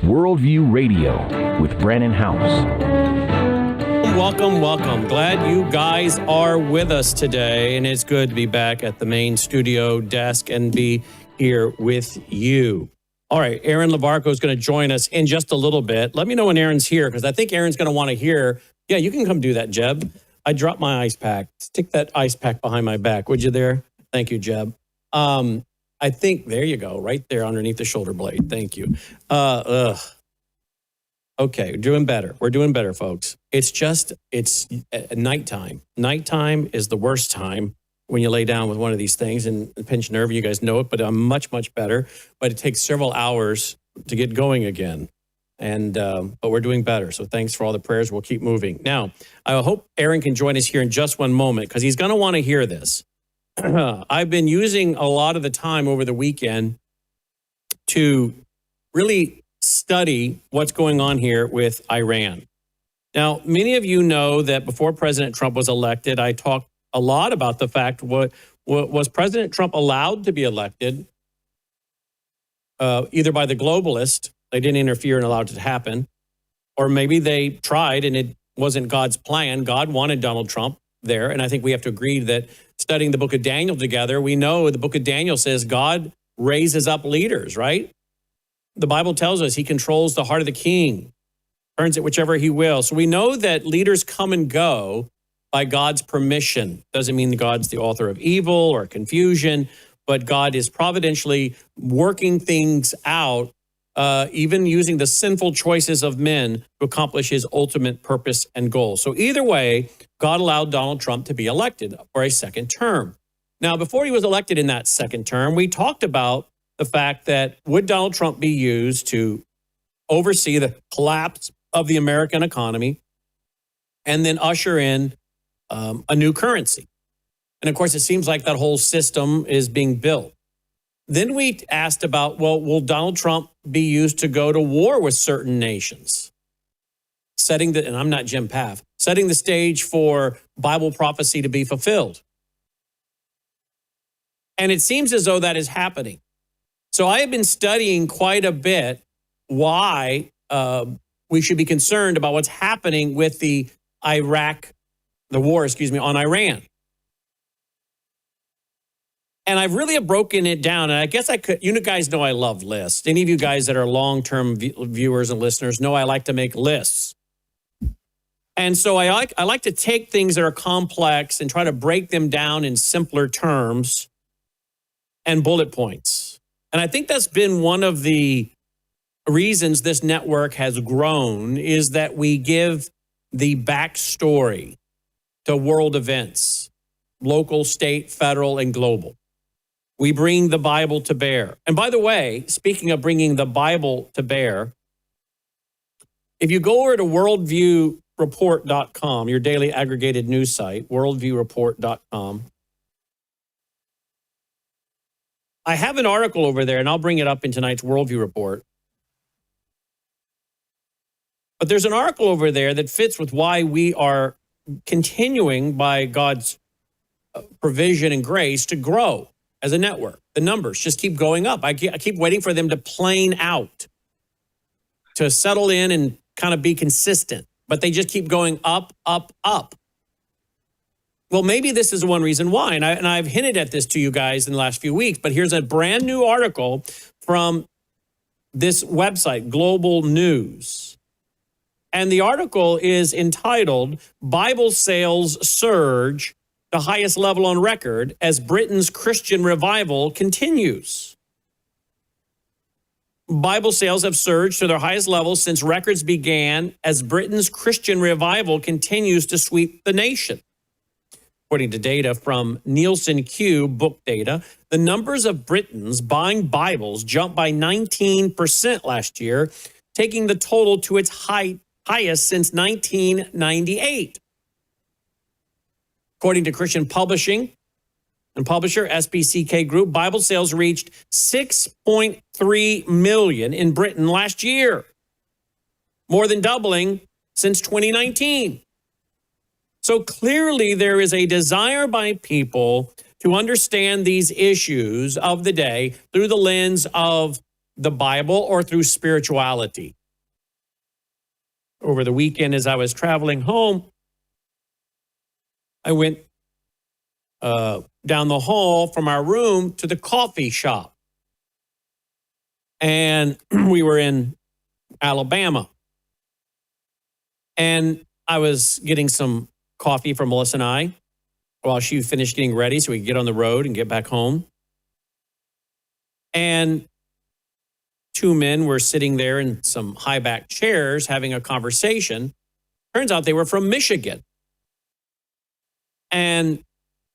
Worldview Radio with Brannon House. Welcome, welcome. Glad you guys are with us today, and it's good to be back at the main studio desk and be here with you. All right, Aaron Lavarco is going to join us in just a little bit. Let me know when Aaron's here, because I think Aaron's going to want to hear. Yeah, you can come do that, Jeb. I dropped my ice pack. Stick that ice pack behind my back, would you there? Thank you, Jeb. I think, there you go, right there underneath the shoulder blade. Thank you. Okay, we're doing better. We're doing better, folks. It's nighttime. Nighttime is the worst time when you lay down with one of these things and pinch nerve. You guys know it, but I'm much, much better. But it takes several hours to get going again. And but we're doing better. So thanks for all the prayers. We'll keep moving. Now, I hope Aaron can join us here in just one moment, because he's going to want to hear this. I've been using a lot of the time over the weekend to really study what's going on here with Iran. Now, many of you know that before President Trump was elected, I talked a lot about the fact, was President Trump allowed to be elected either by the globalists, they didn't interfere and allowed it to happen, or maybe they tried and it wasn't God's plan. God wanted Donald Trump there, and I think we have to agree that studying the book of Daniel together, we know the book of Daniel says God raises up leaders, right? The Bible tells us he controls the heart of the king, turns it whichever he will. So we know that leaders come and go by God's permission. Doesn't mean that God's the author of evil or confusion, but God is providentially working things out, even using the sinful choices of men to accomplish his ultimate purpose and goal. So either way, God allowed Donald Trump to be elected for a second term. Now, before he was elected in that second term, we talked about the fact that would Donald Trump be used to oversee the collapse of the American economy and then usher in a new currency. And of course, it seems like that whole system is being built. Then we asked about, well, will Donald Trump be used to go to war with certain nations? And I'm not Jim Paff, setting the stage for Bible prophecy to be fulfilled. And it seems as though that is happening. So I have been studying quite a bit why we should be concerned about what's happening with the war on Iran. And I really have broken it down. And I guess I could, you guys know I love lists. Any of you guys that are long-term viewers and listeners know I like to make lists. And so I like to take things that are complex and try to break them down in simpler terms and bullet points. And I think that's been one of the reasons this network has grown, is that we give the backstory to world events, local, state, federal, and global. We bring the Bible to bear. And by the way, speaking of bringing the Bible to bear, if you go over to worldviewreport.com, your daily aggregated news site, worldviewreport.com, I have an article over there, and I'll bring it up in tonight's Worldview Report. But there's an article over there that fits with why we are continuing by God's provision and grace to grow as a network. The numbers just keep going up. I keep waiting for them to plane out, to settle in and kind of be consistent. But they just keep going up, up, up. Well, maybe this is one reason why. And I've hinted at this to you guys in the last few weeks. But here's a brand new article from this website, Global News. And the article is entitled, Bible Sales Surge, the highest level on record as Britain's Christian revival continues. Bible sales have surged to their highest level since records began as Britain's Christian revival continues to sweep the nation. According to data from Nielsen Q book data, the numbers of Britons buying Bibles jumped by 19% last year, taking the total to its highest since 1998. According to Christian Publishing and publisher SPCK Group, Bible sales reached 6.3 million in Britain last year, more than doubling since 2019. So clearly there is a desire by people to understand these issues of the day through the lens of the Bible or through spirituality. Over the weekend, as I was traveling home, I went down the hall from our room to the coffee shop. And we were in Alabama. And I was getting some coffee for Melissa and I while she finished getting ready so we could get on the road and get back home. And two men were sitting there in some high-back chairs having a conversation. Turns out they were from Michigan. And,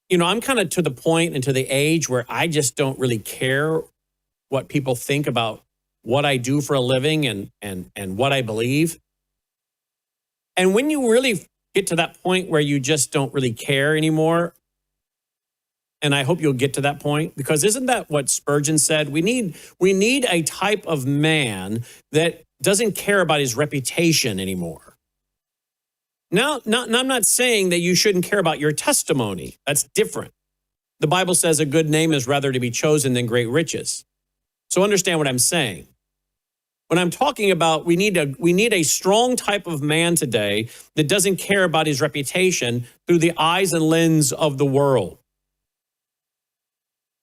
you know, I'm kind of to the point and to the age where I just don't really care what people think about what I do for a living and what I believe. And when you really get to that point where you just don't really care anymore, and I hope you'll get to that point, because isn't that what Spurgeon said? We need a type of man that doesn't care about his reputation anymore. Now, I'm not saying that you shouldn't care about your testimony. That's different. The Bible says a good name is rather to be chosen than great riches. So understand what I'm saying. When I'm talking about we need a strong type of man today that doesn't care about his reputation through the eyes and lens of the world.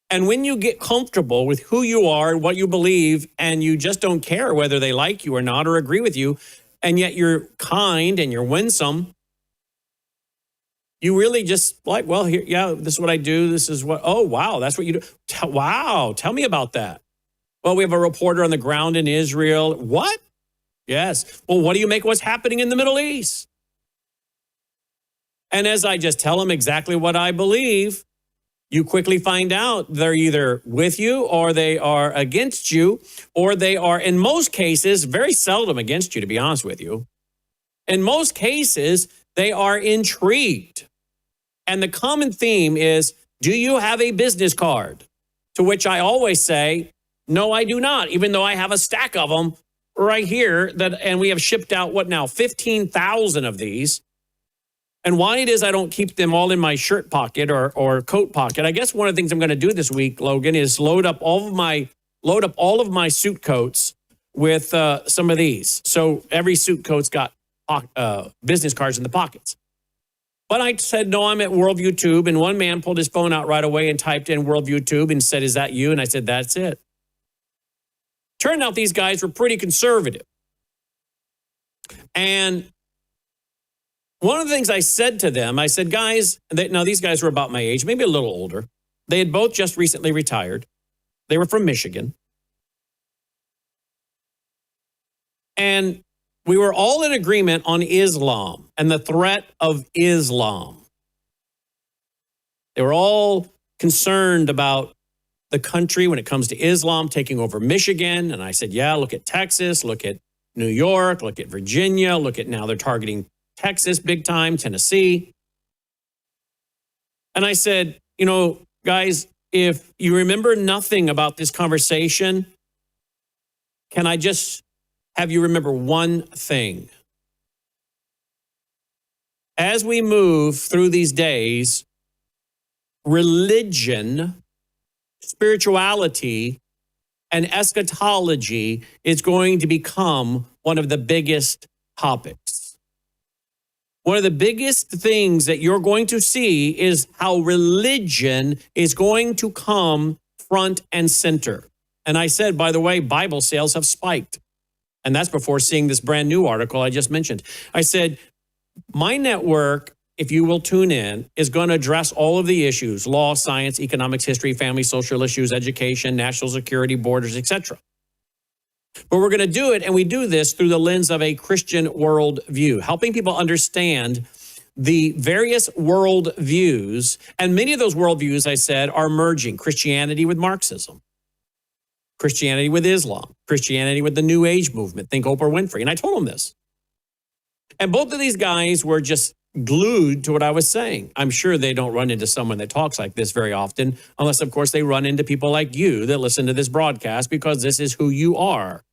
And when you get comfortable with who you are and what you believe, and you just don't care whether they like you or not or agree with you, and yet you're kind and you're winsome, you really just like, well, here, yeah, this is what I do. This is what, oh, wow, that's what you do. Wow, tell me about that. Well, we have a reporter on the ground in Israel. What? Yes. Well, what do you make what's happening in the Middle East? And as I just tell them exactly what I believe, you quickly find out they're either with you or they are against you, or they are, in most cases, very seldom against you, to be honest with you. In most cases, they are intrigued. And the common theme is, do you have a business card? To which I always say, no, I do not, even though I have a stack of them right here and we have shipped out, 15,000 of these. And why it is I don't keep them all in my shirt pocket or coat pocket. I guess one of the things I'm going to do this week, Logan, is load up all of my suit coats with some of these. So every suit coat's got business cards in the pockets. But I said, no, I'm at Worldview Tube. And one man pulled his phone out right away and typed in Worldview Tube and said, is that you? And I said, that's it. Turned out these guys were pretty conservative. And one of the things I said to them, I said, guys, now these guys were about my age, maybe a little older. They had both just recently retired. They were from Michigan. And we were all in agreement on Islam and the threat of Islam. They were all concerned about the country when it comes to Islam taking over Michigan. And I said, yeah, look at Texas, look at New York, look at Virginia, look at now they're targeting Texas big time, Tennessee. And I said, you know, guys, if you remember nothing about this conversation, can I just have you remember one thing? As we move through these days, religion, spirituality, and eschatology is going to become one of the biggest topics. One of the biggest things that you're going to see is how religion is going to come front and center. And I said, by the way, Bible sales have spiked. And that's before seeing this brand new article I just mentioned. I said, my network, if you will tune in, is going to address all of the issues: law, science, economics, history, family, social issues, education, national security, borders, etc. But we're going to do it, and we do this through the lens of a Christian worldview, helping people understand the various worldviews. And many of those worldviews, I said, are merging Christianity with Marxism, Christianity with Islam, Christianity with the New Age movement. Think Oprah Winfrey. And I told them this. And both of these guys were just glued to what I was saying. I'm sure they don't run into someone that talks like this very often, unless, of course, they run into people like you that listen to this broadcast, because this is who you are.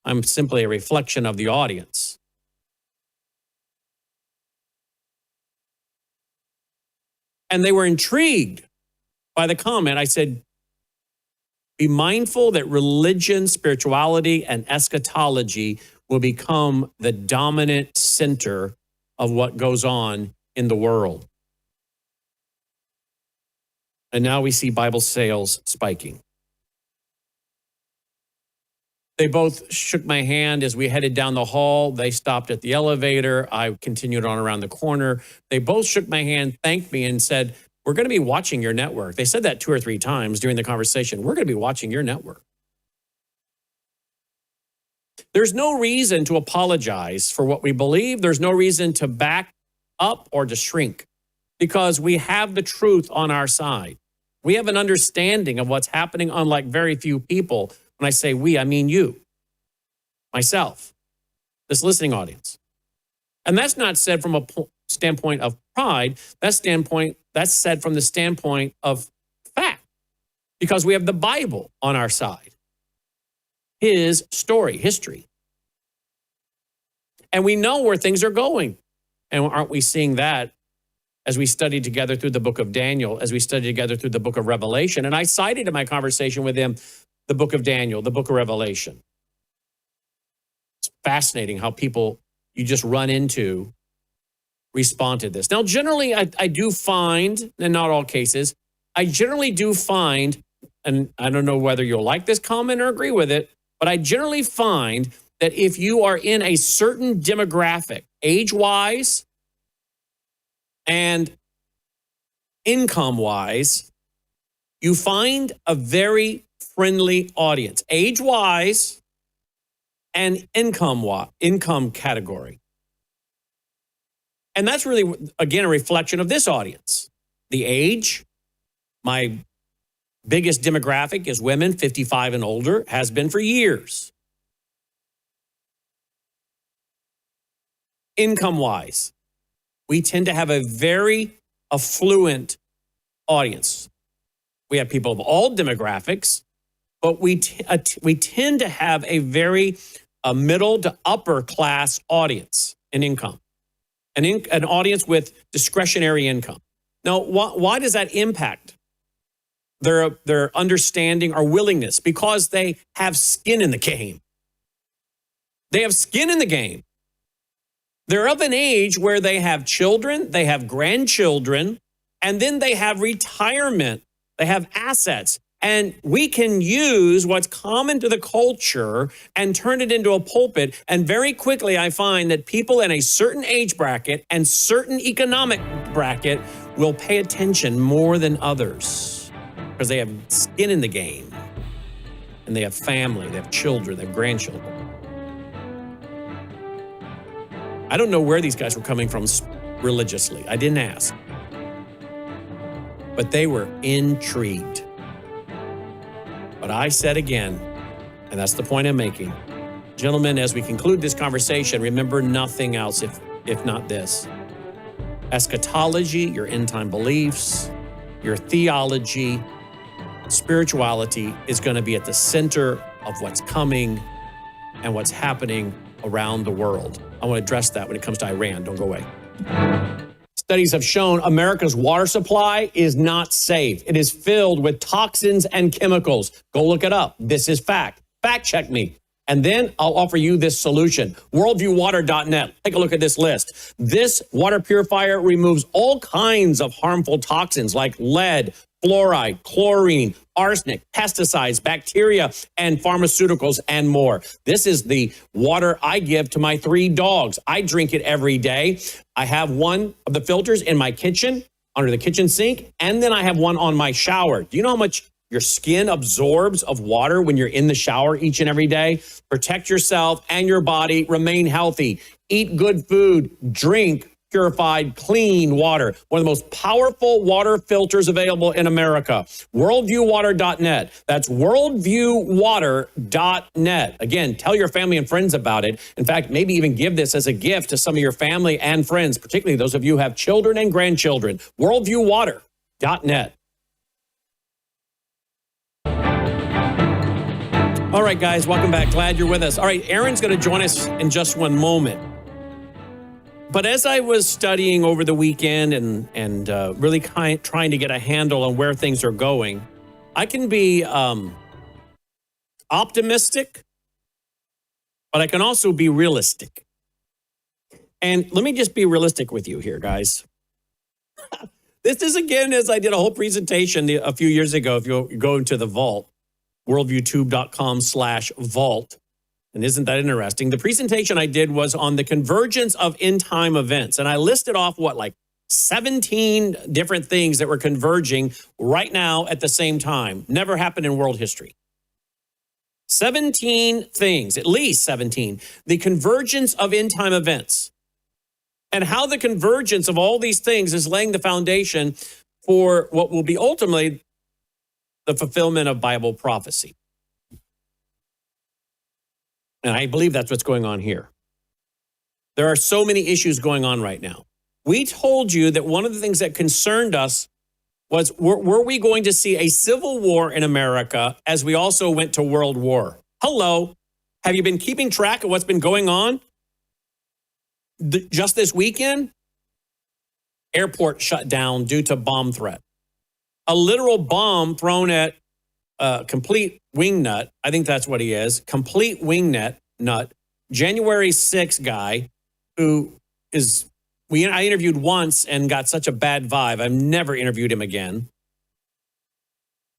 I'm simply a reflection of the audience. And they were intrigued by the comment. I said, Be mindful that religion, spirituality, and eschatology will become the dominant center of what goes on in the world. And now we see Bible sales spiking. They both shook my hand as we headed down the hall. They stopped at the elevator. I continued on around the corner. They both shook my hand, thanked me, and said, "We're going to be watching your network." They said that 2 or 3 times during the conversation. "We're going to be watching your network." There's no reason to apologize for what we believe. There's no reason to back up or to shrink, because we have the truth on our side. We have an understanding of what's happening, unlike very few people. When I say we, I mean you, myself, this listening audience. And that's not said from a standpoint of pride. That's said from the standpoint of fact, because we have the Bible on our side, his story, history. And we know where things are going. And aren't we seeing that as we study together through the book of Daniel, as we study together through the book of Revelation? And I cited in my conversation with him the book of Daniel, the book of Revelation. It's fascinating how people you just run into respond to this. Now, generally, I do find, in not all cases, I generally do find, and I don't know whether you'll like this comment or agree with it, but I generally find that if you are in a certain demographic, age-wise and income-wise, you find a very friendly audience, age-wise and income category. And that's really, again, a reflection of this audience. The age, my biggest demographic is women 55 and older, has been for years. Income-wise, we tend to have a very affluent audience. We have people of all demographics, but we tend to have a very middle to upper class audience in income, an audience with discretionary income. Now, why does that impact their understanding or willingness? Because they have skin in the game. They have skin in the game. They're of an age where they have children, they have grandchildren, and then they have retirement. They have assets. And we can use what's common to the culture and turn it into a pulpit. And very quickly, I find that people in a certain age bracket and certain economic bracket will pay attention more than others because they have skin in the game. And they have family, they have children, they have grandchildren. I don't know where these guys were coming from religiously. I didn't ask. But they were intrigued. But I said again, and that's the point I'm making, gentlemen, as we conclude this conversation, remember nothing else if not this. Eschatology, your end-time beliefs, your theology, spirituality is going to be at the center of what's coming and what's happening around the world. I want to address that when it comes to Iran. Don't go away. Studies have shown America's water supply is not safe. It is filled with toxins and chemicals. Go look it up. This is fact. Fact check me. And then I'll offer you this solution. Worldviewwater.net. Take a look at this list. This water purifier removes all kinds of harmful toxins like lead, fluoride, chlorine, arsenic, pesticides, bacteria, and pharmaceuticals, and more. This is the water I give to my 3 dogs. I drink it every day. I have one of the filters in my kitchen, under the kitchen sink, and then I have one on my shower. Do you know how much your skin absorbs of water when you're in the shower each and every day? Protect yourself and your body. Remain healthy. Eat good food. Drink purified, clean water. One of the most powerful water filters available in America. Worldviewwater.net. That's worldviewwater.net. Again, tell your family and friends about it. In fact, maybe even give this as a gift to some of your family and friends, particularly those of you who have children and grandchildren. Worldviewwater.net. All right, guys, welcome back. Glad you're with us. All right, Aaron's going to join us in just one moment. But as I was studying over the weekend and really trying to get a handle on where things are going, I can be optimistic, but I can also be realistic. And let me just be realistic with you here, guys. This is, again, as I did a whole presentation a few years ago. If you go into the vault, worldviewtube.com/vault. And isn't that interesting? The presentation I did was on the convergence of end-time events. And I listed off, 17 different things that were converging right now at the same time. Never happened in world history. 17 things, at least 17. The convergence of end-time events. And how the convergence of all these things is laying the foundation for what will be ultimately the fulfillment of Bible prophecy. And I believe that's what's going on here. There are so many issues going on right now. We told you that one of the things that concerned us was, were we going to see a civil war in America as we also went to world war? Hello. Have you been keeping track of what's been going on? Just this weekend, airport shut down due to bomb threat. A literal bomb thrown at complete wingnut. I think that's what he is. Complete wingnut nut. January 6th guy who is, I interviewed once and got such a bad vibe. I've never interviewed him again.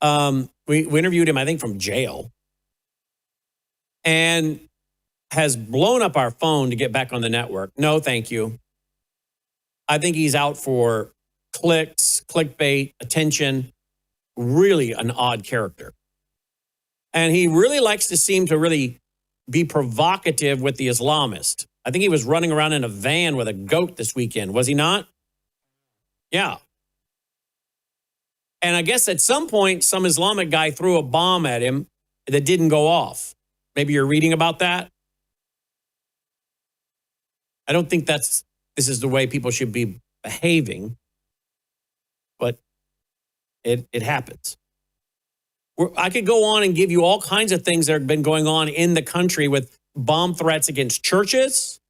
We interviewed him, I think, from jail. And has blown up our phone to get back on the network. No, thank you. I think he's out for clicks, clickbait, attention. Really an odd character. And he really likes to seem to really be provocative with the Islamist. I think he was running around in a van with a goat this weekend, was he not? Yeah. And I guess at some point, some Islamic guy threw a bomb at him that didn't go off. Maybe you're reading about that. I don't think this is the way people should be behaving, but it happens. I could go on and give you all kinds of things that have been going on in the country with bomb threats against churches.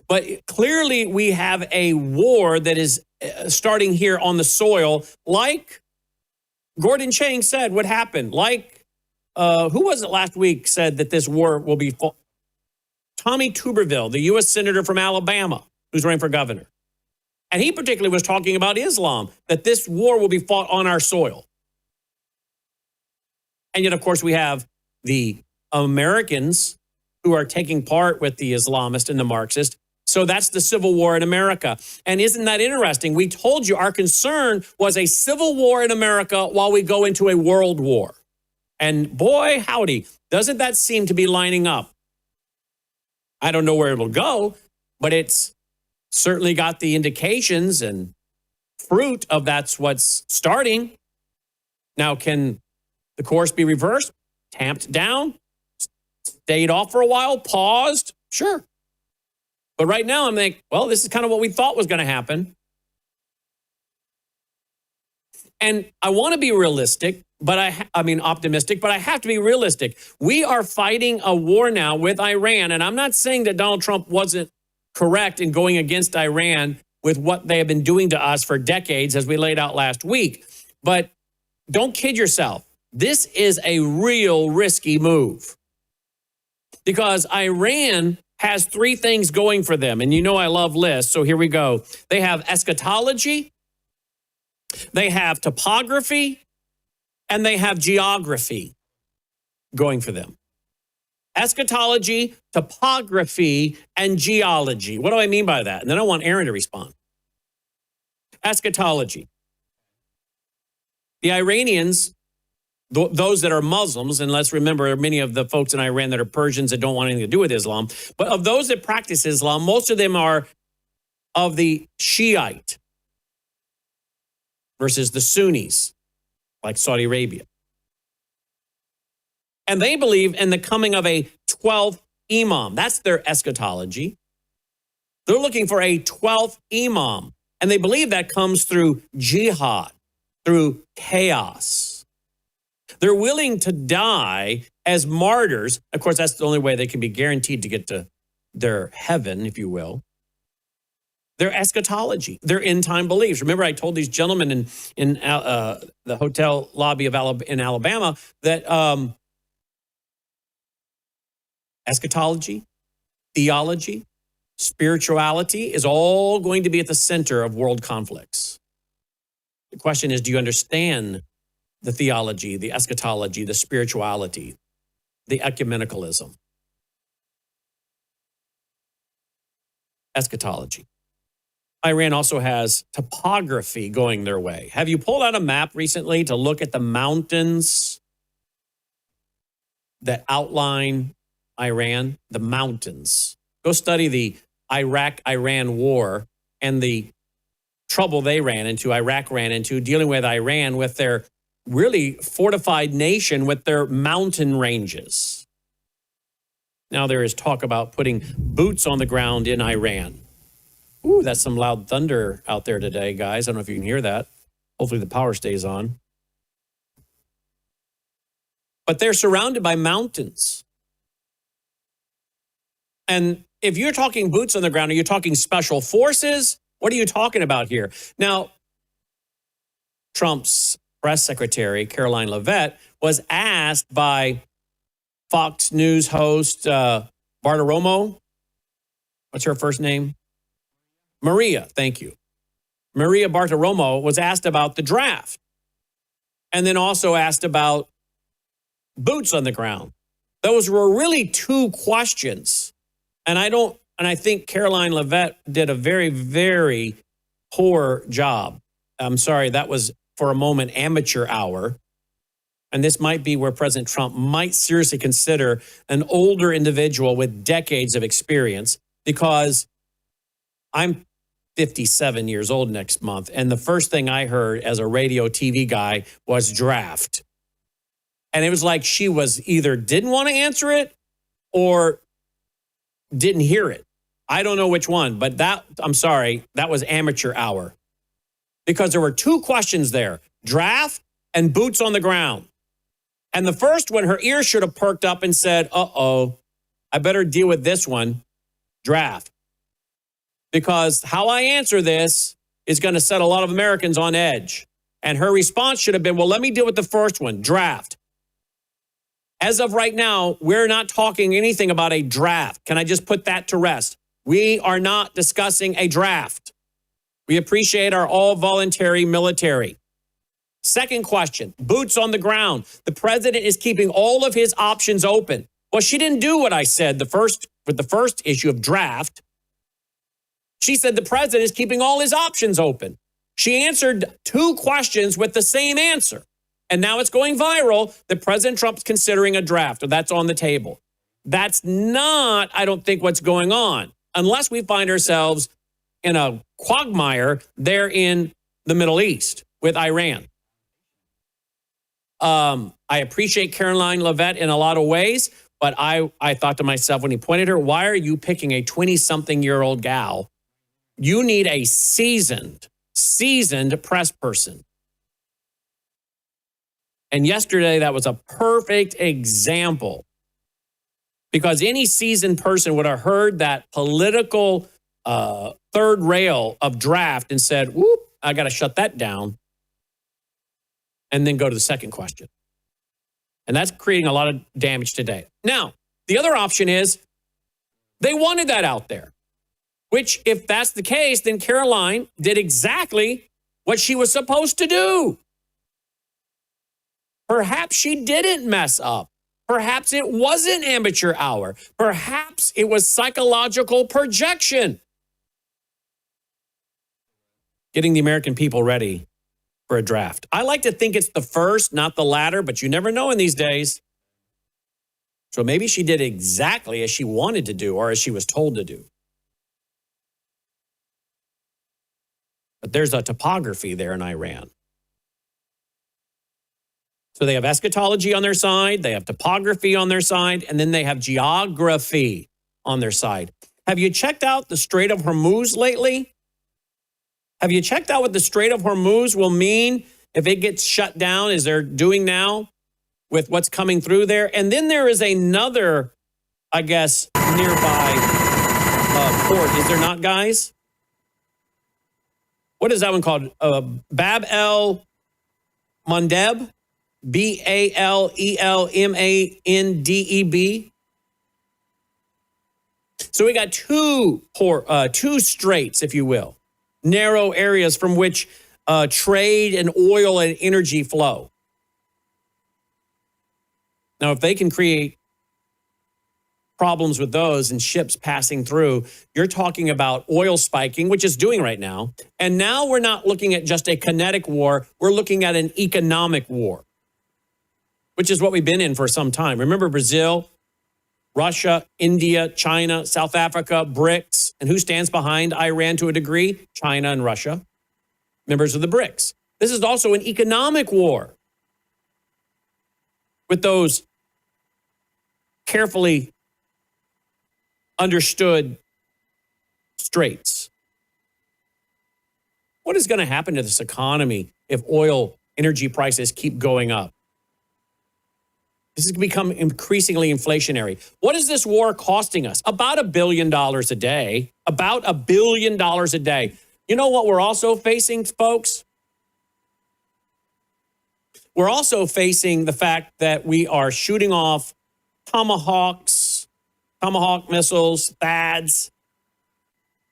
But clearly we have a war that is starting here on the soil, like Gordon Chang said would happen. Like, who was it last week said that this war will be fought? Tommy Tuberville, the U.S. Senator from Alabama, who's running for governor. And he particularly was talking about Islam, that this war will be fought on our soil. And yet, of course, we have the Americans who are taking part with the Islamist and the Marxist. So that's the civil war in America. And isn't that interesting? We told you our concern was a civil war in America while we go into a world war. And boy, howdy, doesn't that seem to be lining up? I don't know where it'll go, but it's certainly got the indications and fruit of that's what's starting. Now, can the course be reversed, tamped down, stayed off for a while, paused? Sure. But right now I'm like, well, this is kind of what we thought was going to happen. And I want to be realistic, but I mean optimistic, but I have to be realistic. We are fighting a war now with Iran. And I'm not saying that Donald Trump wasn't correct in going against Iran with what they have been doing to us for decades, as we laid out last week. But don't kid yourself. This is a real risky move because Iran has three things going for them. And you know I love lists, so here we go. They have eschatology, they have topography, and they have geography going for them. Eschatology, topography, and geology. What do I mean by that? And then I want Aaron to respond. Eschatology. The Iranians, those that are Muslims, and let's remember many of the folks in Iran that are Persians that don't want anything to do with Islam, but of those that practice Islam, most of them are of the Shiite versus the Sunnis, like Saudi Arabia. And they believe in the coming of a 12th imam. That's their eschatology. They're looking for a 12th imam. And they believe that comes through jihad, through chaos. They're willing to die as martyrs. Of course, that's the only way they can be guaranteed to get to their heaven, if you will. their eschatology, their end time beliefs. Remember, I told these gentlemen in the hotel lobby in Alabama that eschatology, theology, spirituality is all going to be at the center of world conflicts. The question is, do you understand the theology, the eschatology, the spirituality, the ecumenicalism? Eschatology. Iran also has topography going their way. Have you pulled out a map recently to look at the mountains that outline Iran? The mountains. Go study the Iraq-Iran war and the trouble Iraq ran into dealing with Iran with their really fortified nation with their mountain ranges. Now there is talk about putting boots on the ground in Iran. Ooh, that's some loud thunder out there today, guys. I don't know if you can hear that. Hopefully the power stays on. But they're surrounded by mountains. And if you're talking boots on the ground, are you talking special forces? What are you talking about here? Now, Trump's press secretary, Caroline Leavitt, was asked by Fox News host Bartiromo. What's her first name? Maria, thank you. Maria Bartiromo was asked about the draft and then also asked about boots on the ground. Those were really two questions. And I think Caroline Leavitt did a very, very poor job. I'm sorry, that was for a moment amateur hour. And this might be where President Trump might seriously consider an older individual with decades of experience, because I'm 57 years old next month. And the first thing I heard as a radio TV guy was draft. And it was like she was either didn't want to answer it or didn't hear it. I don't know which one, but I'm sorry, that was amateur hour. Because there were two questions there, draft and boots on the ground. And the first one, her ear should have perked up and said, uh-oh, I better deal with this one, draft. Because how I answer this is going to set a lot of Americans on edge. And her response should have been, well, let me deal with the first one, draft. As of right now, we're not talking anything about a draft. Can I just put that to rest? We are not discussing a draft. We appreciate our all-voluntary military. Second question, boots on the ground. The president is keeping all of his options open. Well, she didn't do what I said with the first issue of draft. She said the president is keeping all his options open. She answered two questions with the same answer. And now it's going viral that President Trump's considering a draft, or that's on the table. That's not, I don't think, what's going on, unless we find ourselves in a quagmire there in the Middle East with Iran. I appreciate Caroline Leavitt in a lot of ways, but I thought to myself when he pointed her, why are you picking a 20-something-year-old gal? You need a seasoned press person. And yesterday, that was a perfect example, because any seasoned person would have heard that political third rail of draft and said, whoop, I got to shut that down, and then go to the second question. And that's creating a lot of damage today. Now, the other option is they wanted that out there, which if that's the case, then Caroline did exactly what she was supposed to do. Perhaps she didn't mess up. Perhaps it wasn't amateur hour. Perhaps it was psychological projection. Getting the American people ready for a draft. I like to think it's the first, not the latter, but you never know in these days. So maybe she did exactly as she wanted to do or as she was told to do. But there's a topography there in Iran. So they have eschatology on their side, they have topography on their side, and then they have geography on their side. Have you checked out the Strait of Hormuz lately? Have you checked out what the Strait of Hormuz will mean if it gets shut down, as they're doing now with what's coming through there? And then there is another, I guess, nearby port. Is there not, guys? What is that one called? Bab el Mandeb, Balelmandeb. So we got two straits, if you will, narrow areas from which trade and oil and energy flow. Now, if they can create problems with those and ships passing through, you're talking about oil spiking, which it's doing right now. And now we're not looking at just a kinetic war. We're looking at an economic war, which is what we've been in for some time. Remember Brazil, Russia, India, China, South Africa, BRICS. And who stands behind Iran to a degree? China and Russia, members of the BRICS. This is also an economic war with those carefully understood straits. What is going to happen to this economy if oil energy prices keep going up? This has become increasingly inflationary. What is this war costing us? About $1 billion a day. About $1 billion a day. You know what we're also facing, folks? We're also facing the fact that we are shooting off Tomahawk missiles, THAADs,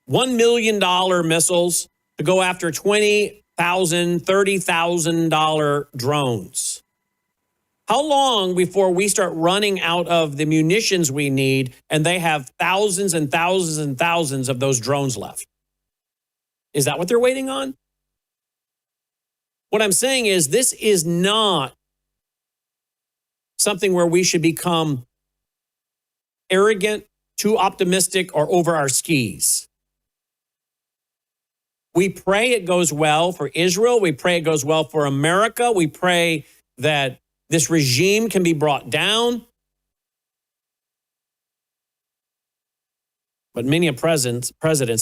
$1 million missiles to go after $20,000, $30,000 drones. How long before we start running out of the munitions we need and they have thousands and thousands and thousands of those drones left? Is that what they're waiting on? What I'm saying is this is not something where we should become arrogant, too optimistic, or over our skis. We pray it goes well for Israel. We pray it goes well for America. We pray that this regime can be brought down. But many presidents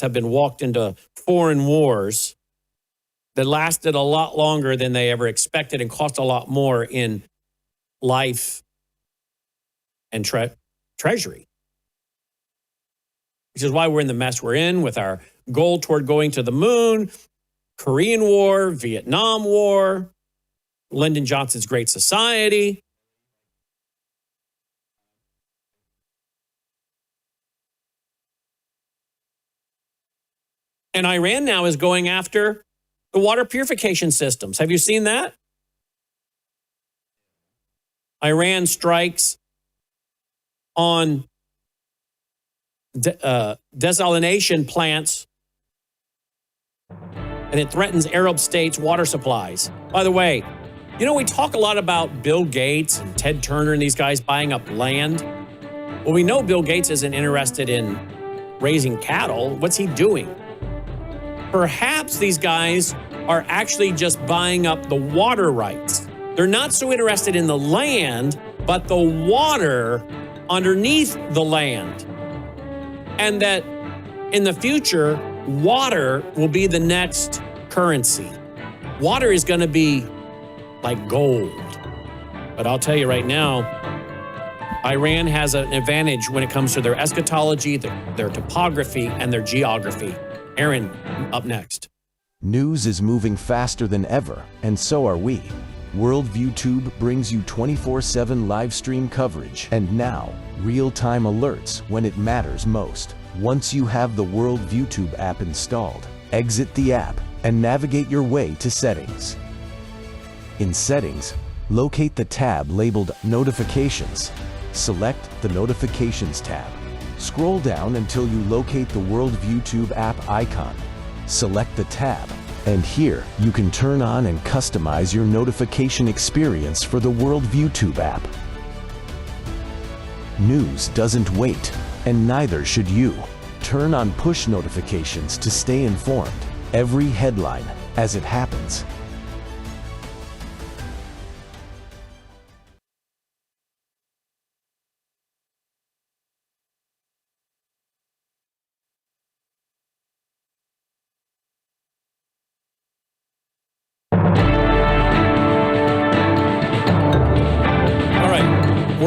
have been walked into foreign wars that lasted a lot longer than they ever expected and cost a lot more in life and treasury. Which is why we're in the mess we're in with our goal toward going to the moon, Korean War, Vietnam War, Lyndon Johnson's Great Society. And Iran now is going after the water purification systems. Have you seen that? Iran strikes on desalination plants, and it threatens Arab states' water supplies. By the way, you know, we talk a lot about Bill Gates and Ted Turner and these guys buying up land. Well, we know Bill Gates isn't interested in raising cattle. What's he doing? Perhaps these guys are actually just buying up the water rights. They're not so interested in the land, but the water underneath the land. And that in the future, water will be the next currency. Water is going to be like gold. But I'll tell you right now, Iran has an advantage when it comes to their eschatology, their topography, and their geography. Aaron, up next. News is moving faster than ever, and so are we. Worldview Tube brings you 24/7 live stream coverage and now real-time alerts when it matters most. Once you have the Worldview Tube app installed, exit the app and navigate your way to Settings. In Settings, locate the tab labeled Notifications. Select the Notifications tab. Scroll down until you locate the Worldview Tube app icon. Select the tab, and here you can turn on and customize your notification experience for the Worldview Tube app. News doesn't wait, and neither should you. Turn on push notifications to stay informed. Every headline as it happens.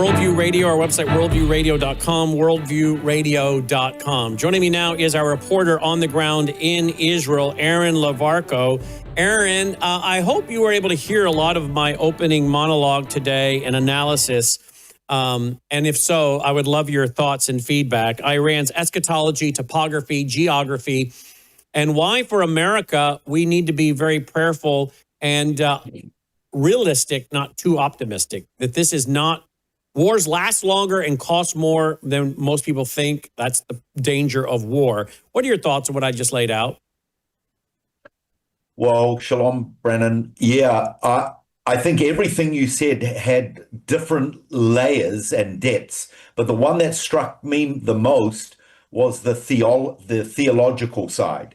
Worldview Radio, our website, worldviewradio.com, worldviewradio.com. Joining me now is our reporter on the ground in Israel, Aaron Lavarco. Aaron, I hope you were able to hear a lot of my opening monologue today and analysis. And if so, I would love your thoughts and feedback. Iran's eschatology, topography, geography, and why for America we need to be very prayerful and realistic, not too optimistic, that this is not, wars last longer and cost more than most people think. That's the danger of war. What are your thoughts on what I just laid out? Well, shalom, Brennan. Yeah, I think everything you said had different layers and depths, but the one that struck me the most was the theological side,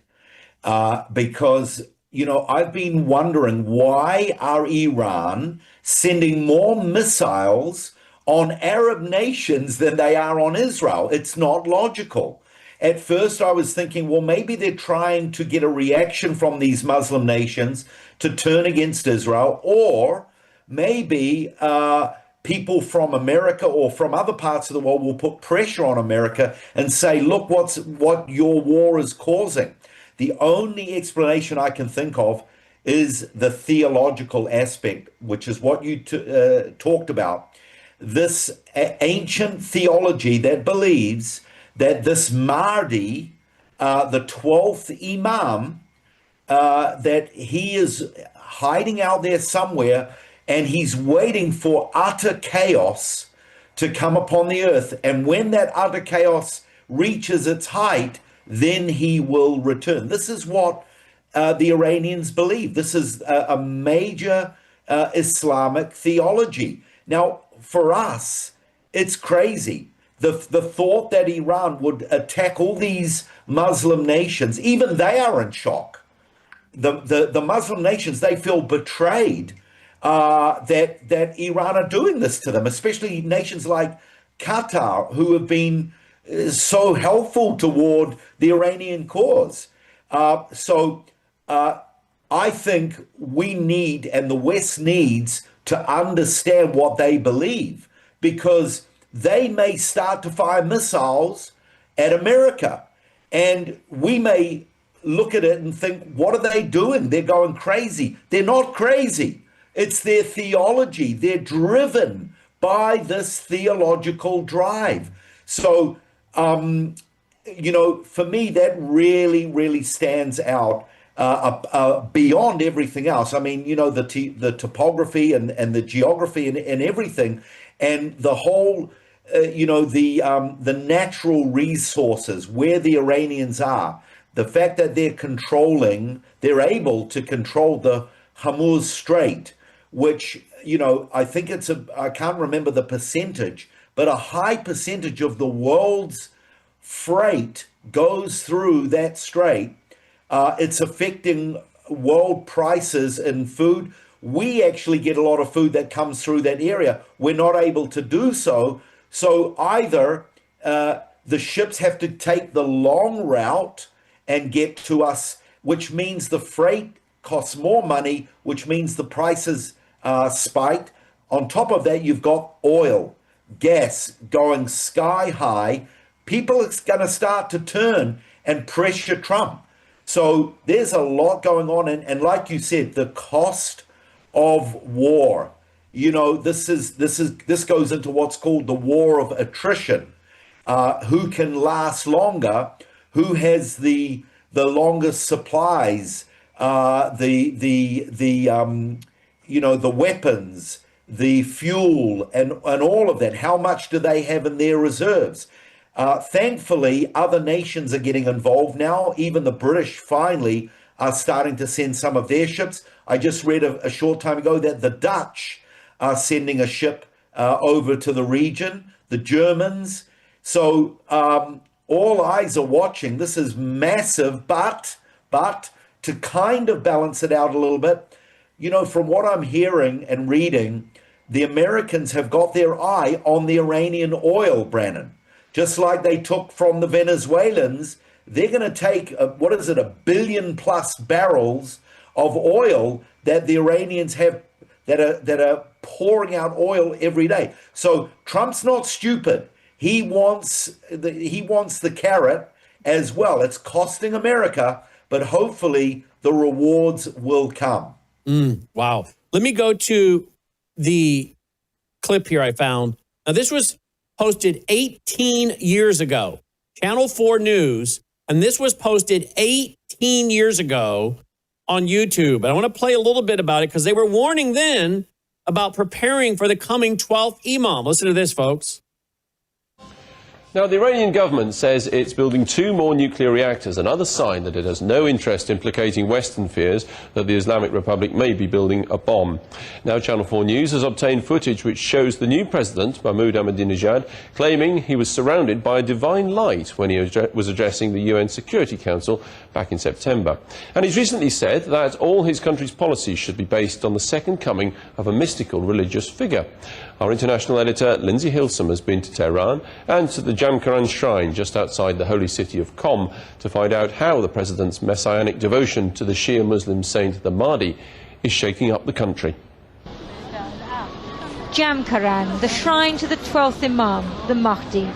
because, you know, I've been wondering, why are Iran sending more missiles on Arab nations than they are on Israel? It's not logical. At first, I was thinking, well, maybe they're trying to get a reaction from these Muslim nations to turn against Israel, or maybe people from America or from other parts of the world will put pressure on America and say, look, what your war is causing. The only explanation I can think of is the theological aspect, which is what you talked about. This ancient theology that believes that this Mahdi, the 12th Imam, that he is hiding out there somewhere and he's waiting for utter chaos to come upon the earth. And when that utter chaos reaches its height, then he will return. This is what the Iranians believe. This is a major Islamic theology. Now, for us, it's crazy. The thought that Iran would attack all these Muslim nations, even they are in shock. The Muslim nations, they feel betrayed that Iran are doing this to them, especially nations like Qatar, who have been so helpful toward the Iranian cause. So I think we need, and the West needs, to understand what they believe, because they may start to fire missiles at America. And we may look at it and think, what are they doing? They're going crazy. They're not crazy. It's their theology. They're driven by this theological drive. So, you know, for me, that really, really stands out beyond everything else. I mean, you know, the topography and the geography and everything, and the whole, you know, the natural resources, where the Iranians are, the fact that they're able to control the Hormuz Strait, which, you know, I think I can't remember the percentage, but a high percentage of the world's freight goes through that strait. It's affecting world prices in food. We actually get a lot of food that comes through that area. We're not able to do so. So either the ships have to take the long route and get to us, which means the freight costs more money, which means the prices spiked. On top of that, you've got oil, gas going sky high. People are going to start to turn and pressure Trump. So there's a lot going on. And like you said, the cost of war, you know, this goes into what's called the war of attrition. Who can last longer? Who has the longest supplies? You know, the weapons, the fuel, and all of that. How much do they have in their reserves? Thankfully, other nations are getting involved now. Even the British finally are starting to send some of their ships. I just read a short time ago that the Dutch are sending a ship over to the region, the Germans. So all eyes are watching. This is massive, but to kind of balance it out a little bit, you know, from what I'm hearing and reading, the Americans have got their eye on the Iranian oil, Brannon. Just like they took from the Venezuelans, they're going to take, what is it, 1 billion plus barrels of oil that the Iranians have that are pouring out oil every day. So Trump's not stupid. He wants the carrot as well. It's costing America, but hopefully the rewards will come. Wow. Let me go to the clip here I found. Now, this was posted 18 years ago. Channel 4 News, and this was posted 18 years ago on YouTube. And I want to play a little bit about it because they were warning then about preparing for the coming 12th Imam. Listen to this, folks. Now, the Iranian government says it's building 2 more nuclear reactors, another sign that it has no interest in placating Western fears that the Islamic Republic may be building a bomb. Now, Channel 4 News has obtained footage which shows the new president, Mahmoud Ahmadinejad, claiming he was surrounded by a divine light when he was addressing the UN Security Council back in September. And he's recently said that all his country's policies should be based on the second coming of a mystical religious figure. Our international editor, Lindsay Hilsum, has been to Tehran and to the Jamkaran shrine just outside the holy city of Qom to find out how the president's messianic devotion to the Shia Muslim saint the Mahdi is shaking up the country. Jamkaran, the shrine to the 12th Imam, the Mahdi.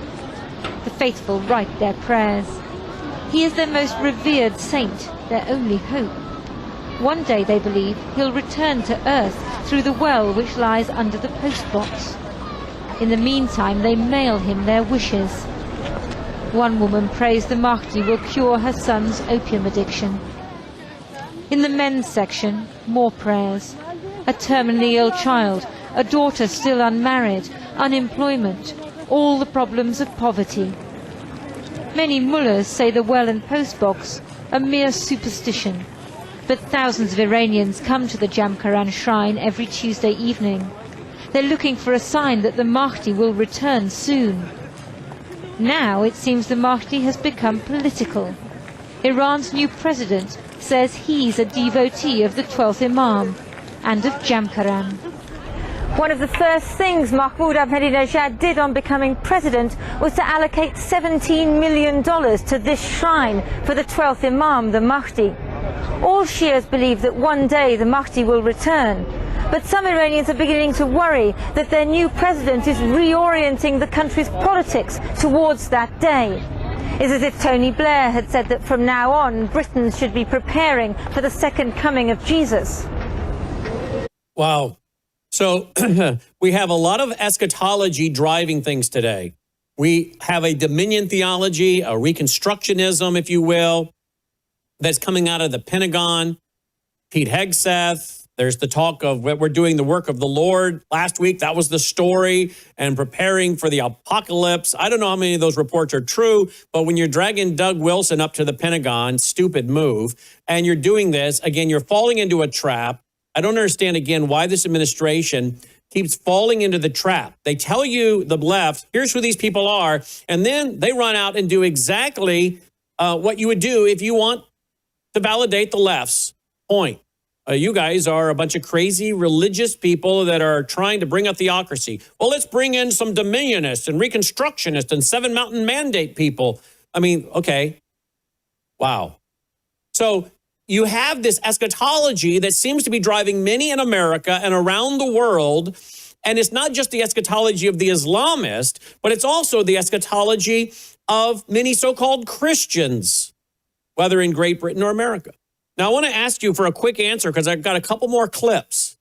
The faithful write their prayers. He is their most revered saint, their only hope. One day, they believe, he'll return to earth through the well which lies under the postbox. In the meantime, they mail him their wishes. One woman prays the Mahdi will cure her son's opium addiction. In the men's section, more prayers. A terminally ill child, a daughter still unmarried, unemployment, all the problems of poverty. Many mullahs say the well and postbox a mere superstition. But thousands of Iranians come to the Jamkaran shrine every Tuesday evening. They're looking for a sign that the Mahdi will return soon. Now it seems the Mahdi has become political. Iran's new president says he's a devotee of the 12th Imam and of Jamkaran. One of the first things Mahmoud Ahmadinejad did on becoming president was to allocate $17 million to this shrine for the 12th Imam, the Mahdi. All Shias believe that one day the Mahdi will return, but some Iranians are beginning to worry that their new president is reorienting the country's politics towards that day. It's as if Tony Blair had said that from now on, Britain should be preparing for the second coming of Jesus. Wow. So we have a lot of eschatology driving things today. We have a dominion theology, a reconstructionism, if you will, that's coming out of the Pentagon. Pete Hegseth, there's the talk of we're doing the work of the Lord. Last week, that was the story, and preparing for the apocalypse. I don't know how many of those reports are true, but when you're dragging Doug Wilson up to the Pentagon, stupid move, and you're doing this, again, you're falling into a trap. I don't understand, again, why this administration keeps falling into the trap. They tell you, the left, here's who these people are, and then they run out and do exactly what you would do if you want to validate the left's point. You guys are a bunch of crazy religious people that are trying to bring a theocracy. Well, let's bring in some dominionists and reconstructionists and Seven Mountain Mandate people. I mean, okay. Wow. So you have this eschatology that seems to be driving many in America and around the world. And it's not just the eschatology of the Islamist, but it's also the eschatology of many so-called Christians, whether in Great Britain or America. Now, I want to ask you for a quick answer because I've got a couple more clips.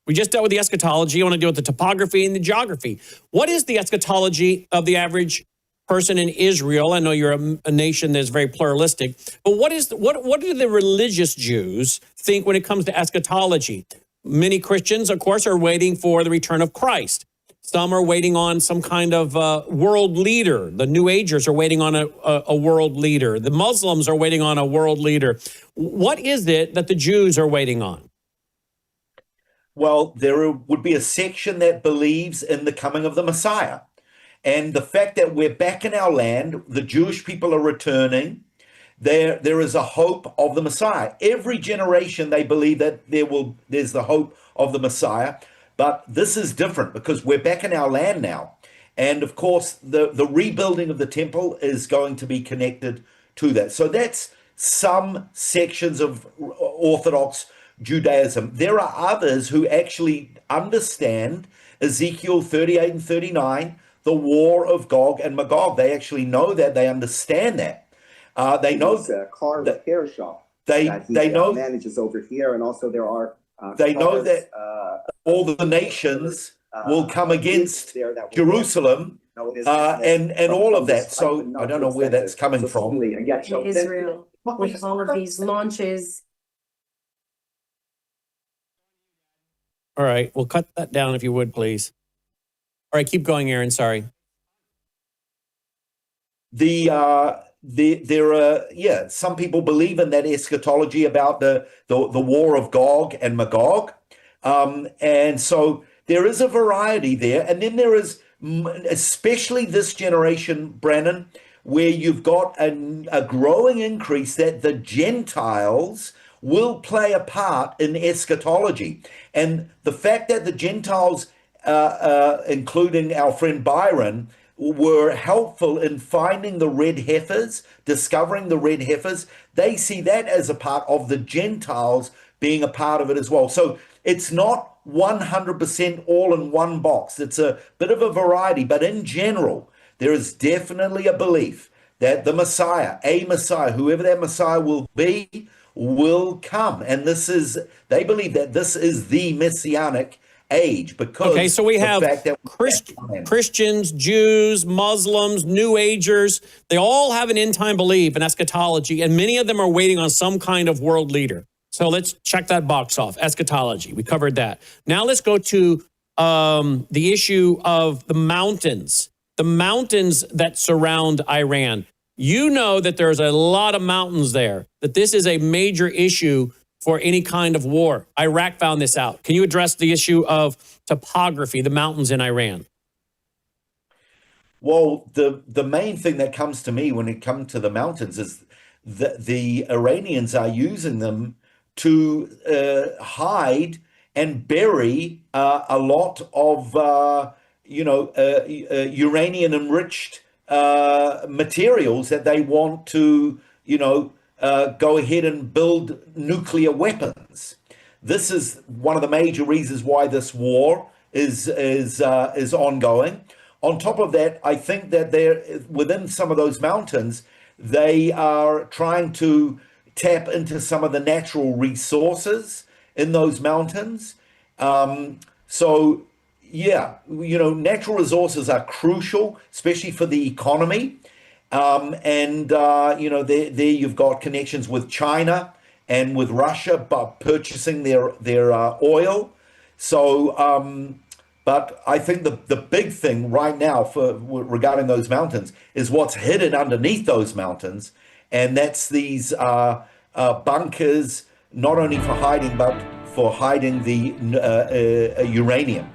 We just dealt with the eschatology. I want to deal with the topography and the geography. What is the eschatology of the average person in Israel? I know you're a nation that's very pluralistic, but what do the religious Jews think when it comes to eschatology? Many Christians, of course, are waiting for the return of Christ. Some are waiting on some kind of world leader. The New Agers are waiting on a world leader. The Muslims are waiting on a world leader. What is it that the Jews are waiting on? Well, there would be a section that believes in the coming of the Messiah. And the fact that we're back in our land, the Jewish people are returning, there is a hope of the Messiah. Every generation they believe that there's the hope of the Messiah. But this is different because we're back in our land now. And of course, the rebuilding of the temple is going to be connected to that. So that's some sections of Orthodox Judaism. There are others who actually understand Ezekiel 38 and 39, the war of Gog and Magog. They actually know that. They understand that. They know a car repair shop. They know manages over here, and also there are. They know that all the nations will come against Jerusalem and all of that. So I don't know where that's coming from. Israel with all of these launches. All right, we'll cut that down if you would, please. All right, keep going, Aaron. Sorry. There are some people believe in that eschatology about the war of Gog and Magog, and so there is a variety there. And then there is, especially this generation, Brannon, where you've got a growing increase that the Gentiles will play a part in eschatology. And the fact that the Gentiles, including our friend Byron, were helpful in finding the red heifers, discovering the red heifers, they see that as a part of the Gentiles being a part of it as well. So it's not 100% all in one box. It's a bit of a variety, but in general, there is definitely a belief that the Messiah, whoever that Messiah will be, will come. And they believe that this is the messianic age, because okay, so we have Christians, Jews, Muslims, New Agers. They all have an end time belief in eschatology, and many of them are waiting on some kind of world leader. So let's check that box off. Eschatology, we covered that. Now let's go to the issue of the mountains that surround Iran. You know that there's a lot of mountains there, that this is a major issue for any kind of war. Iraq found this out. Can you address the issue of topography, the mountains in Iran? Well, the main thing that comes to me when it comes to the mountains is that the Iranians are using them to hide and bury a lot of uranium enriched materials that they want to go ahead and build nuclear weapons. This is one of the major reasons why this war is ongoing. On top of that, I think that they're within some of those mountains, they are trying to tap into some of the natural resources in those mountains. So yeah, natural resources are crucial, especially for the economy. There you've got connections with China and with Russia, but purchasing their oil. So, but I think the big thing right now regarding those mountains is what's hidden underneath those mountains, and that's these bunkers, not only for hiding, but for hiding the uranium.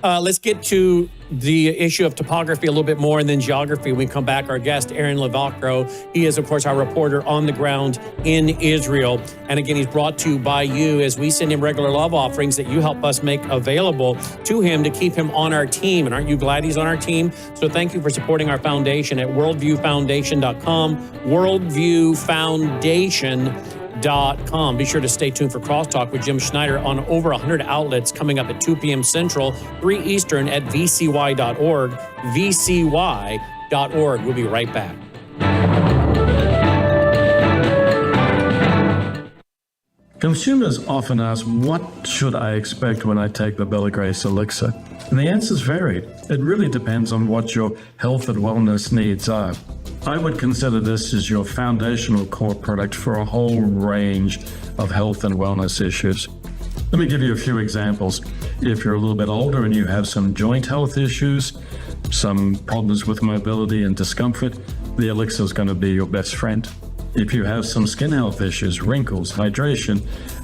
Let's get to the issue of topography a little bit more, and then geography. When we come back, our guest, Aaron Lavarco. He is, of course, our reporter on the ground in Israel. And again, he's brought to you by you as we send him regular love offerings that you help us make available to him to keep him on our team. And aren't you glad he's on our team? So thank you for supporting our foundation at worldviewfoundation.com, worldviewfoundation.com. Be sure to stay tuned for Crosstalk with Jim Schneider on over 100 outlets coming up at 2 p.m. Central, 3 Eastern at vcy.org, vcy.org. We'll be right back. Consumers often ask, what should I expect when I take the Bella Grace elixir? And the answer's varied. It really depends on what your health and wellness needs are. I would consider this as your foundational core product for a whole range of health and wellness issues. Let me give you a few examples. If you're a little bit older and you have some joint health issues, some problems with mobility and discomfort, the elixir is going to be your best friend. If you have some skin health issues, wrinkles, hydration,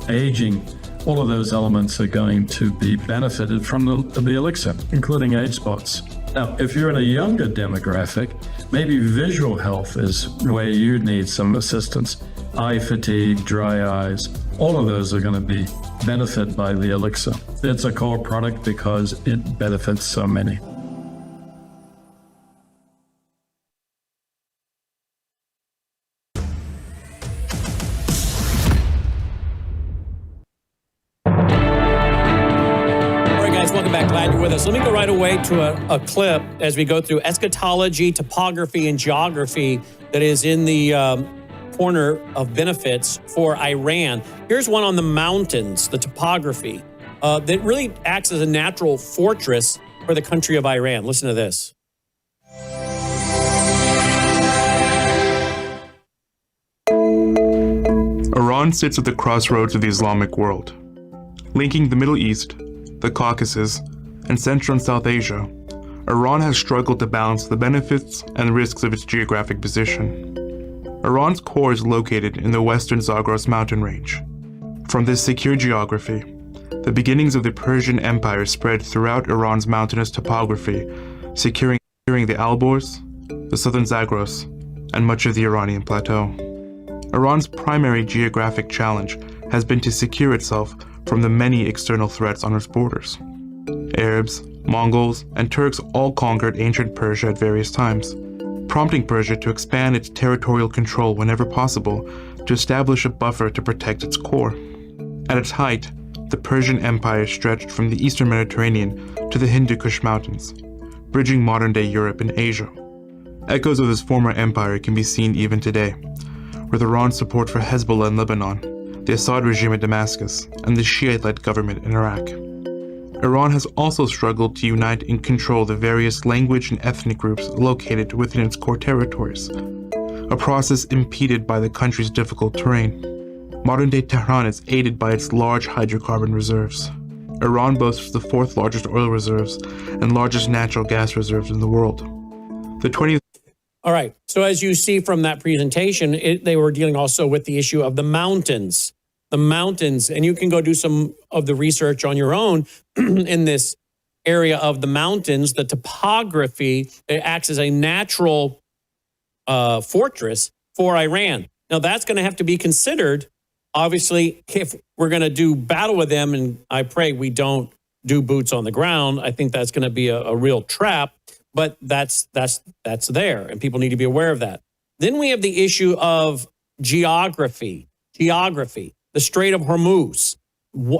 aging, all of those elements are going to be benefited from the elixir, including age spots. Now, if you're in a younger demographic, maybe visual health is where you need some assistance. Eye fatigue, dry eyes, all of those are going to be benefited by the elixir. It's a core product because it benefits so many. with us. Let me go right away to a clip as we go through eschatology, topography, and geography that is in the corner of benefits for Iran. Here's one on the mountains, the topography, that really acts as a natural fortress for the country of Iran. Listen to this. Iran sits at the crossroads of the Islamic world. Linking the Middle East, the Caucasus, and Central and South Asia, Iran has struggled to balance the benefits and risks of its geographic position. Iran's core is located in the western Zagros mountain range. From this secure geography, the beginnings of the Persian Empire spread throughout Iran's mountainous topography, securing the Alborz, the southern Zagros, and much of the Iranian plateau. Iran's primary geographic challenge has been to secure itself from the many external threats on its borders. Arabs, Mongols, and Turks all conquered ancient Persia at various times, prompting Persia to expand its territorial control whenever possible to establish a buffer to protect its core. At its height, the Persian Empire stretched from the eastern Mediterranean to the Hindu Kush Mountains, bridging modern-day Europe and Asia. Echoes of this former empire can be seen even today, with Iran's support for Hezbollah in Lebanon, the Assad regime in Damascus, and the Shiite-led government in Iraq. Iran has also struggled to unite and control the various language and ethnic groups located within its core territories, a process impeded by the country's difficult terrain. Modern-day Tehran is aided by its large hydrocarbon reserves. Iran boasts the fourth largest oil reserves and largest natural gas reserves in the world. The 20th All right. So as you see from that presentation, they were dealing also with the issue of the mountains. The mountains, and you can go do some of the research on your own in this area of the mountains. The topography, it acts as a natural fortress for Iran. Now, that's going to have to be considered, obviously, if we're going to do battle with them, and I pray we don't do boots on the ground. I think that's going to be a real trap. But that's there, and people need to be aware of that. Then we have the issue of geography. The Strait of Hormuz.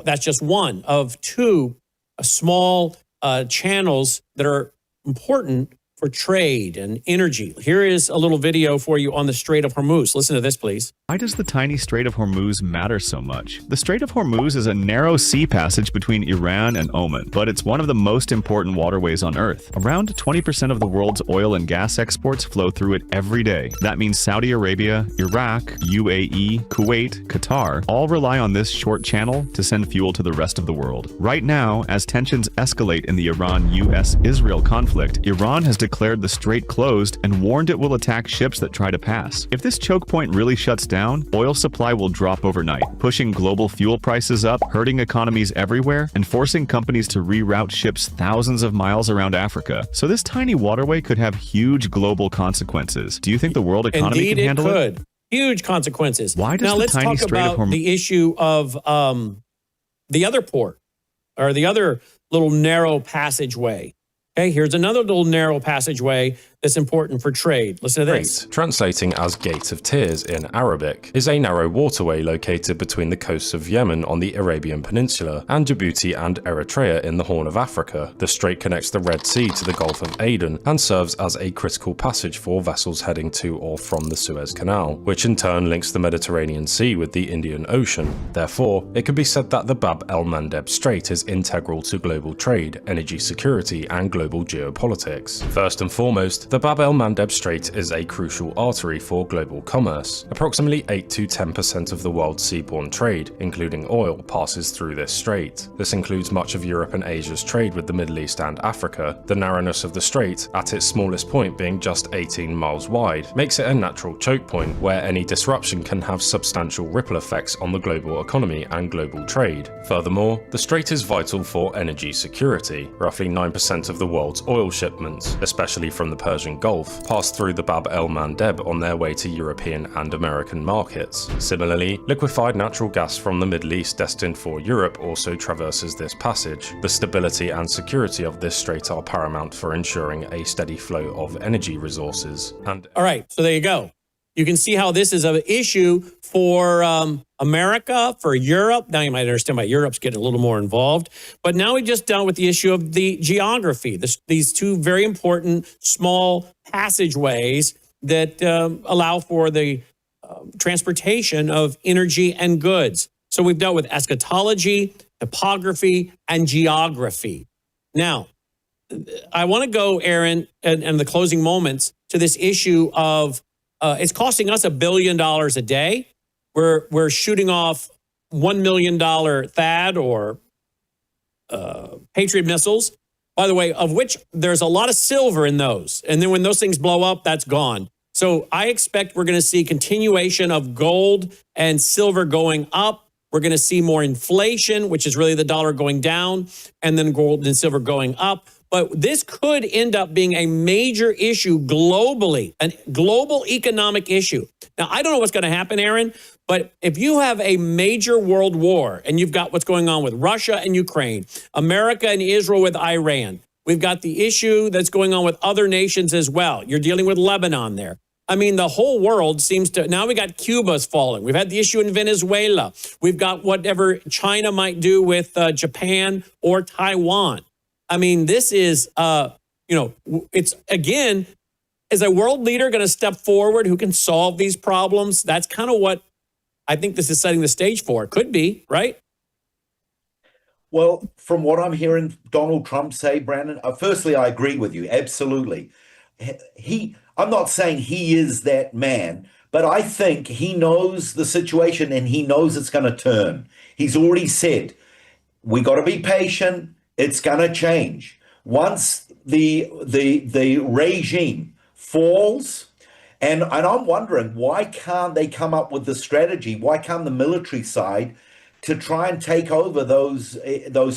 That's just one of two small channels that are important for trade and energy. Here is a little video for you on the Strait of Hormuz. Listen to this, please. Why does the tiny Strait of Hormuz matter so much? The Strait of Hormuz is a narrow sea passage between Iran and Oman, but it's one of the most important waterways on Earth. Around 20% of the world's oil and gas exports flow through it every day. That means Saudi Arabia, Iraq, UAE, Kuwait, Qatar all rely on this short channel to send fuel to the rest of the world. Right now, as tensions escalate in the Iran-US-Israel conflict, Iran has declared the strait closed and warned it will attack ships that try to pass. If this choke point really shuts down, oil supply will drop overnight, pushing global fuel prices up, hurting economies everywhere, and forcing companies to reroute ships thousands of miles around Africa. So this tiny waterway could have huge global consequences. Do you think the world economy can handle it? Indeed, it could. Huge consequences. Why does now, the tiny Strait of Hormuz... let's talk about the issue of the other port, or the other little narrow passageway. Okay, here's another little narrow passageway that's important for trade. Listen to this. Strait, translating as Gate of Tears in Arabic, is a narrow waterway located between the coasts of Yemen on the Arabian Peninsula and Djibouti and Eritrea in the Horn of Africa. The strait connects the Red Sea to the Gulf of Aden and serves as a critical passage for vessels heading to or from the Suez Canal, which in turn links the Mediterranean Sea with the Indian Ocean. Therefore, it can be said that the Bab el-Mandeb Strait is integral to global trade, energy security, and global geopolitics. First and foremost, the Bab el-Mandeb Strait is a crucial artery for global commerce. Approximately 8 to 10% of the world's seaborne trade, including oil, passes through this strait. This includes much of Europe and Asia's trade with the Middle East and Africa. The narrowness of the strait, at its smallest point being just 18 miles wide, makes it a natural choke point where any disruption can have substantial ripple effects on the global economy and global trade. Furthermore, the strait is vital for energy security. Roughly 9% of the world's oil shipments, especially from the Persian Gulf, pass through the Bab el-Mandeb on their way to European and American markets. Similarly, liquefied natural gas from the Middle East destined for Europe also traverses this passage. The stability and security of this strait are paramount for ensuring a steady flow of energy resources. And all right, so there you go. You can see how this is an issue for America, for Europe. Now you might understand why Europe's getting a little more involved. But now we just dealt with the issue of the geography, these two very important small passageways that allow for the transportation of energy and goods. So we've dealt with eschatology, topography, and geography. Now, I want to go, Aaron, and the closing moments to this issue of it's costing us $1 billion a day. We're shooting off $1 million THAAD or Patriot missiles, by the way, of which there's a lot of silver in those. And then when those things blow up, that's gone. So I expect we're going to see continuation of gold and silver going up. We're going to see more inflation, which is really the dollar going down, and then gold and silver going up. But this could end up being a major issue globally, a global economic issue. Now, I don't know what's going to happen, Aaron, but if you have a major world war and you've got what's going on with Russia and Ukraine, America and Israel with Iran, we've got the issue that's going on with other nations as well. You're dealing with Lebanon there. I mean, the whole world seems to, now we got Cuba's falling. We've had the issue in Venezuela. We've got whatever China might do with Japan or Taiwan. I mean, this is, it's, again, is a world leader going to step forward who can solve these problems? That's kind of what I think this is setting the stage for. Could be, right? Well, from what I'm hearing Donald Trump say, Brandon, firstly, I agree with you. Absolutely. I'm not saying he is that man, but I think he knows the situation and he knows it's going to turn. He's already said, we got to be patient. It's going to change. Once the regime falls, and I'm wondering, why can't they come up with the strategy? Why can't the military side to try and take over those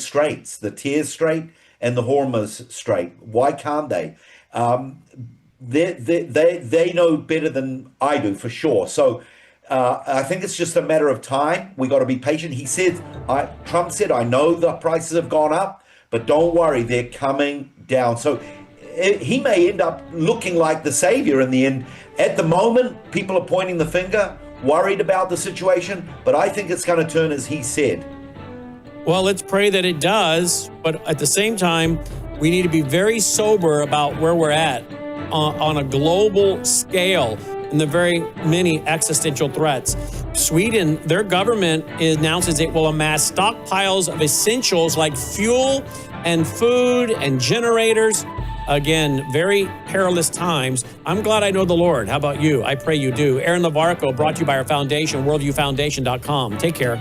straits, the Tier Strait and the Hormuz Strait? Why can't they? They know better than I do, for sure. So I think it's just a matter of time. We got to be patient. Trump said, I know the prices have gone up, but don't worry, they're coming down. So he may end up looking like the savior in the end. At the moment, people are pointing the finger, worried about the situation, but I think it's going to turn as he said. Well, let's pray that it does. But at the same time, we need to be very sober about where we're at on a global scale and the very many existential threats. Sweden, their government announces it will amass stockpiles of essentials like fuel and food and generators. Again, very perilous times. I'm glad I know the Lord. How about you? I pray you do. Aaron Lavarco, brought to you by our foundation, worldviewfoundation.com. Take care.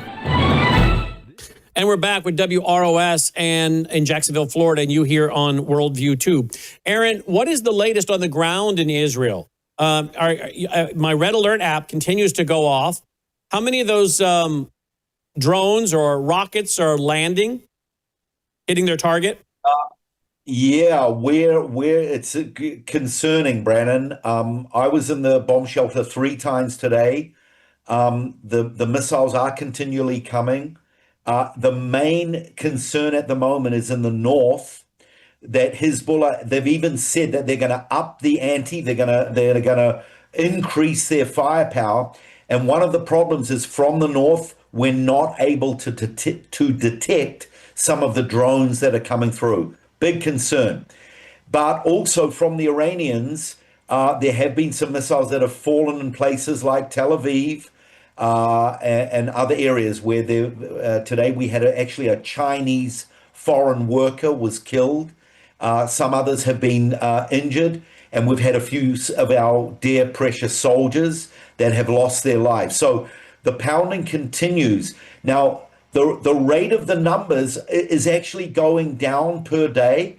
And we're back with WROS and in Jacksonville, Florida, and you here on Worldview too. Aaron, what is the latest on the ground in Israel? My Red Alert app continues to go off. How many of those drones or rockets are landing, hitting their target? Yeah, it's concerning, Brandon. I was in the bomb shelter 3 times today. The missiles are continually coming. The main concern at the moment is in the north, that Hezbollah, they've even said that they're going to up the ante, they're going to increase their firepower. And one of the problems is from the north, we're not able to detect some of the drones that are coming through. Big concern. But also from the Iranians, there have been some missiles that have fallen in places like Tel Aviv, and other areas where today we had actually a Chinese foreign worker was killed. Some others have been injured, and we've had a few of our dear precious soldiers that have lost their lives. So the pounding continues. Now, the rate of the numbers is actually going down per day.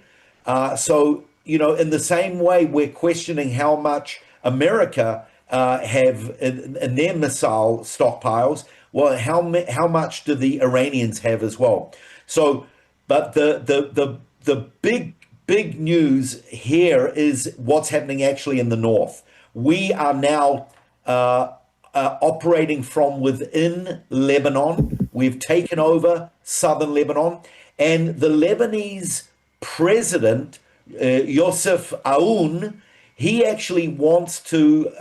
So, in the same way, we're questioning how much America have in their missile stockpiles. Well, how much do the Iranians have as well? So, but the big news here is what's happening actually in the north. We are now operating from within Lebanon. We've taken over southern Lebanon, and the Lebanese president, Yosef Aoun, he actually wants to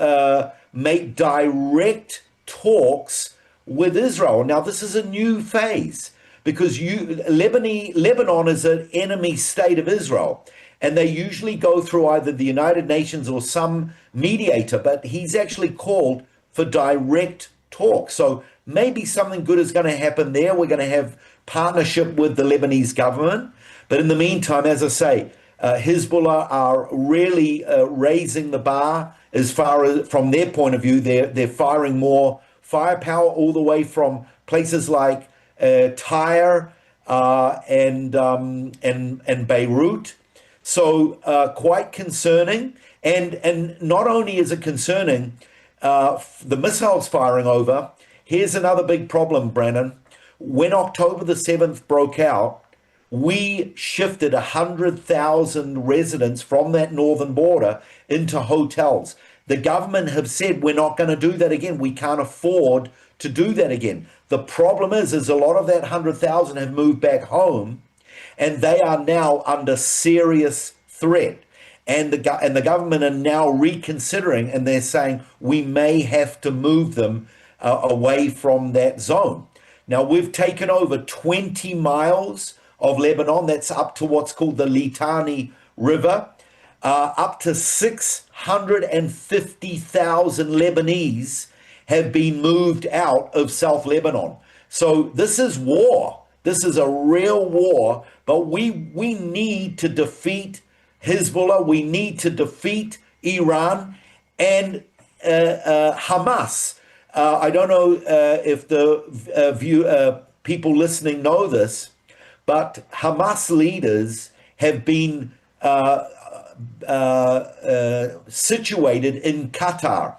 make direct talks with Israel. Now, this is a new phase because Lebanon is an enemy state of Israel, and they usually go through either the United Nations or some mediator, but he's actually called for direct talk. So maybe something good is going to happen there. We're going to have partnership with the Lebanese government. But in the meantime, as I say, Hezbollah are really raising the bar as far as, from their point of view, they're firing more firepower all the way from places like Tyre and Beirut. So quite concerning. And not only is it concerning, the missiles firing over. Here's another big problem, Brennan. When October the 7th broke out, we shifted 100,000 residents from that northern border into hotels. The government have said we're not going to do that again. We can't afford to do that again. The problem is a lot of that 100,000 have moved back home, and they are now under serious threat. And the government are now reconsidering, and they're saying we may have to move them away from that zone. Now, we've taken over 20 miles of Lebanon. That's up to what's called the Litani River. Up to 650,000 Lebanese have been moved out of South Lebanon. So this is war. This is a real war, but we need to defeat Hezbollah. We need to defeat Iran and Hamas. I don't know if the people listening know this, but Hamas leaders have been situated in Qatar,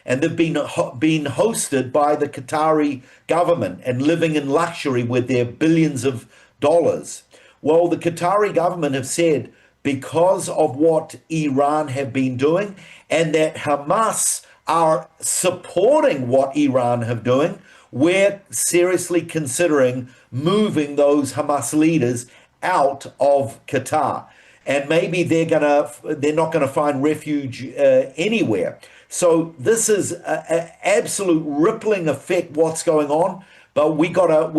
and they've been hosted by the Qatari government and living in luxury with their billions of dollars. Well, the Qatari government have said, because of what Iran have been doing, and that Hamas are supporting what Iran have doing, we're seriously considering moving those Hamas leaders out of Qatar. And maybe they're not going to find refuge anywhere. So this is an absolute rippling effect what's going on. But we gotta,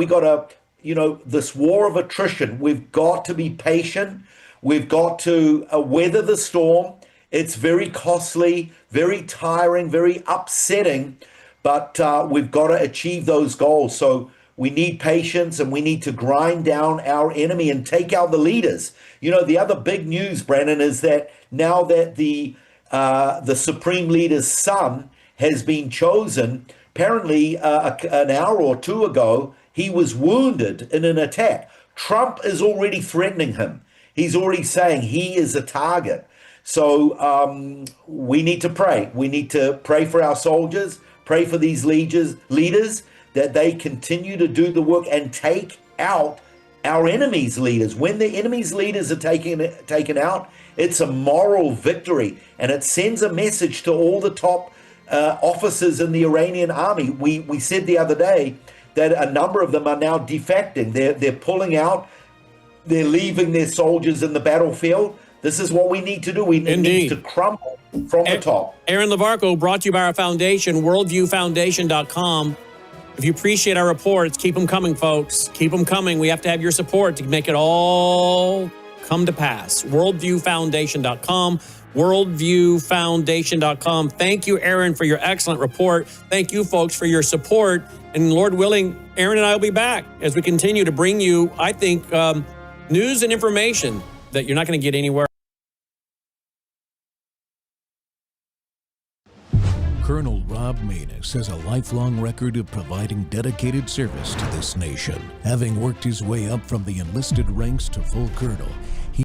this war of attrition, we've got to be patient. We've got to weather the storm. It's very costly, very tiring, very upsetting, but we've got to achieve those goals. So we need patience, and we need to grind down our enemy and take out the leaders. The other big news, Brandon, is that now that the supreme leader's son has been chosen, apparently an hour or two ago, he was wounded in an attack. Trump is already threatening him. He's already saying he is a target. So we need to pray. We need to pray for our soldiers, pray for these leaders that they continue to do the work and take out our enemies' leaders. When the enemies' leaders are taken out, it's a moral victory, and it sends a message to all the top officers in the Iranian army. We said the other day that a number of them are now defecting. They're pulling out. They're leaving their soldiers in the battlefield. This is what we need to do. We need to crumble from the top. Aaron Lavarco, brought to you by our foundation, worldviewfoundation.com. If you appreciate our reports, keep them coming, folks. Keep them coming. We have to have your support to make it all come to pass. Worldviewfoundation.com. Worldviewfoundation.com. Thank you, Aaron, for your excellent report. Thank you, folks, for your support. And Lord willing, Aaron and I will be back as we continue to bring you, I think, news and information that you're not going to get anywhere. Colonel Rob Maness has a lifelong record of providing dedicated service to this nation. Having worked his way up from the enlisted ranks to full colonel,